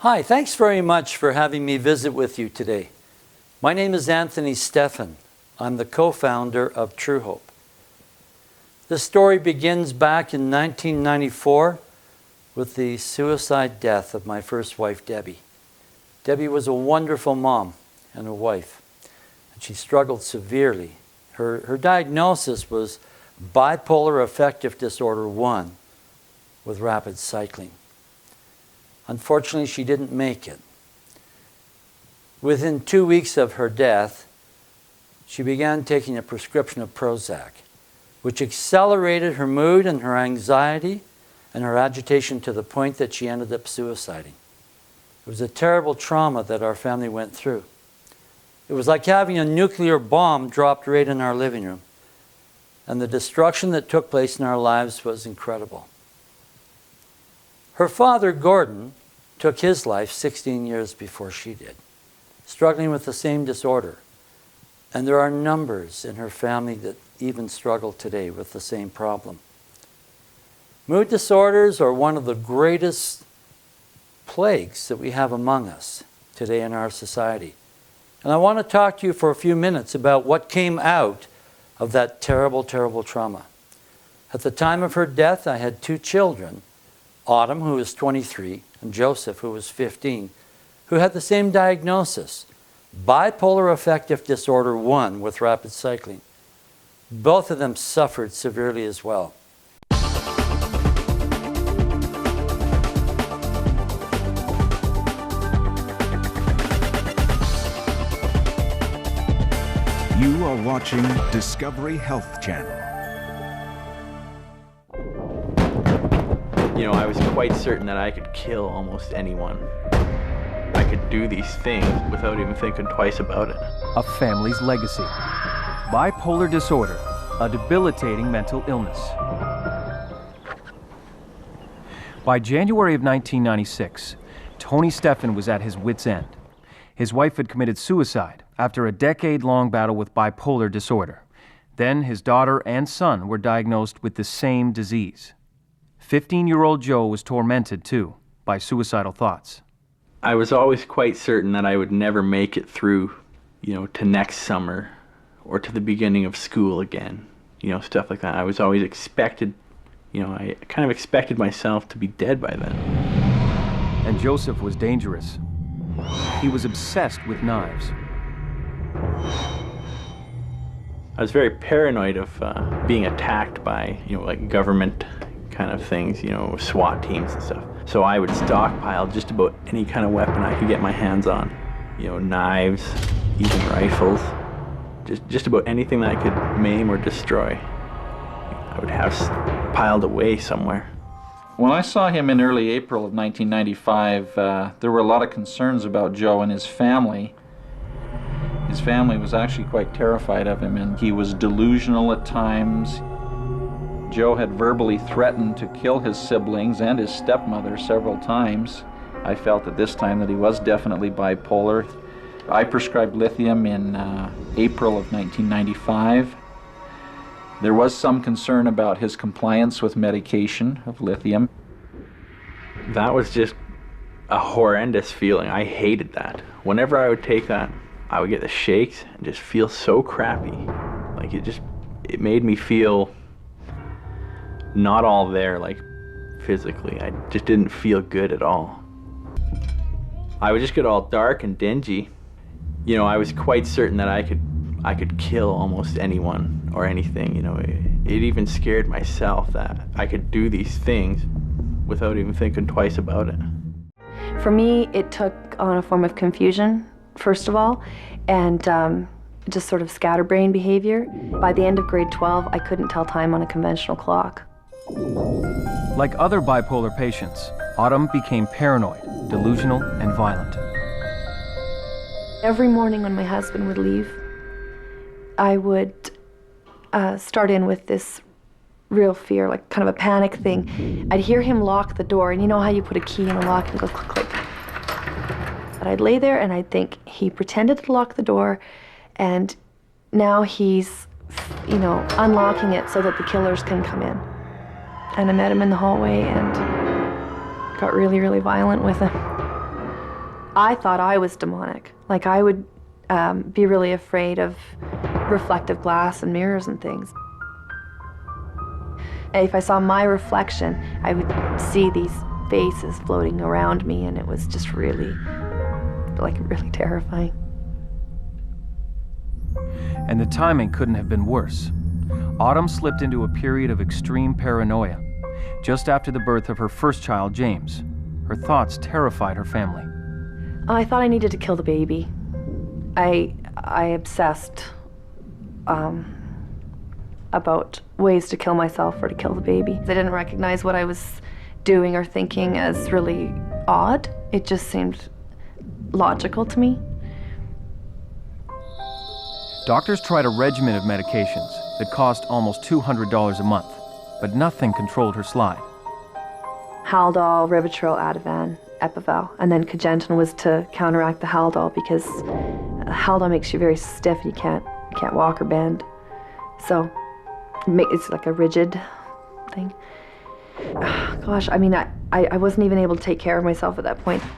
Hi, thanks very much for having me visit with you today. My name is Anthony Stephan. I'm the co-founder of True Hope. This story begins back in 1994 with the suicide death of my first wife, Debbie. Debbie was a wonderful mom and a wife, and she struggled severely. Her diagnosis was bipolar affective disorder 1 with rapid cycling. Unfortunately, she didn't make it. Within 2 weeks of her death, she began taking a prescription of Prozac, which accelerated her mood and her anxiety and her agitation to the point that she ended up suiciding. It was a terrible trauma that our family went through. It was like having a nuclear bomb dropped right in our living room. And the destruction that took place in our lives was incredible. Her father, Gordon, took his life 16 years before she did, struggling with the same disorder. And there are numbers in her family that even struggle today with the same problem. Mood disorders are one of the greatest plagues that we have among us today in our society. And I want to talk to you for a few minutes about what came out of that terrible, terrible trauma. At the time of her death, I had 2 children, Autumn, who was 23, and Joseph, who was 15, who had the same diagnosis, bipolar affective disorder 1 with rapid cycling. Both of them suffered severely as well. You are watching Discovery Health Channel. You know, I was quite certain that I could kill almost anyone. I could do these things without even thinking twice about it. A family's legacy. Bipolar disorder, a debilitating mental illness. By January of 1996, Tony Stephan was at his wit's end. His wife had committed suicide after a decade-long battle with bipolar disorder. Then his daughter and son were diagnosed with the same disease. 15-year-old Joe was tormented, too, by suicidal thoughts. I was always quite certain that I would never make it through, to next summer or to the beginning of school again, stuff like that. I was always expected, I kind of expected myself to be dead by then. And Joseph was dangerous. He was obsessed with knives. I was very paranoid of being attacked by, government kind of things, SWAT teams and stuff. So I would stockpile just about any kind of weapon I could get my hands on. Knives, even rifles, just about anything that I could maim or destroy. I would have piled away somewhere. When I saw him in early April of 1995, there were a lot of concerns about Joe and his family. His family was actually quite terrified of him, and he was delusional at times. Joe had verbally threatened to kill his siblings and his stepmother several times. I felt at this time that he was definitely bipolar. I prescribed lithium in April of 1995. There was some concern about his compliance with medication of lithium. That was just a horrendous feeling. I hated that. Whenever I would take that, I would get the shakes and just feel so crappy. Like it made me feel not all there, like physically. I just didn't feel good at all. I would just get all dark and dingy. I was quite certain that I could kill almost anyone or anything. It even scared myself that I could do these things without even thinking twice about it. For me, it took on a form of confusion, first of all, and just sort of scatterbrain behavior. By the end of grade 12, I couldn't tell time on a conventional clock. Like other bipolar patients, Autumn became paranoid, delusional, and violent. Every morning when my husband would leave, I would start in with this real fear, like kind of a panic thing. I'd hear him lock the door, and you know how you put a key in a lock and it goes click, click. But I'd lay there and I'd think, he pretended to lock the door, and now he's, unlocking it so that the killers can come in. And I met him in the hallway and got really, really violent with him. I thought I was demonic. Like I would be really afraid of reflective glass and mirrors and things. And if I saw my reflection, I would see these faces floating around me, and it was just really terrifying. And the timing couldn't have been worse. Autumn slipped into a period of extreme paranoia. Just after the birth of her first child, James, her thoughts terrified her family. I thought I needed to kill the baby. I obsessed about ways to kill myself or to kill the baby. I didn't recognize what I was doing or thinking as really odd. It just seemed logical to me. Doctors tried a regimen of medications that cost almost $200 a month, but nothing controlled her slide. Haldol, Rivotril, Ativan, Epival, and then Cogentin was to counteract the Haldol because Haldol makes you very stiff. You can't walk or bend. So it's like a rigid thing. Gosh, I mean, I wasn't even able to take care of myself at that point.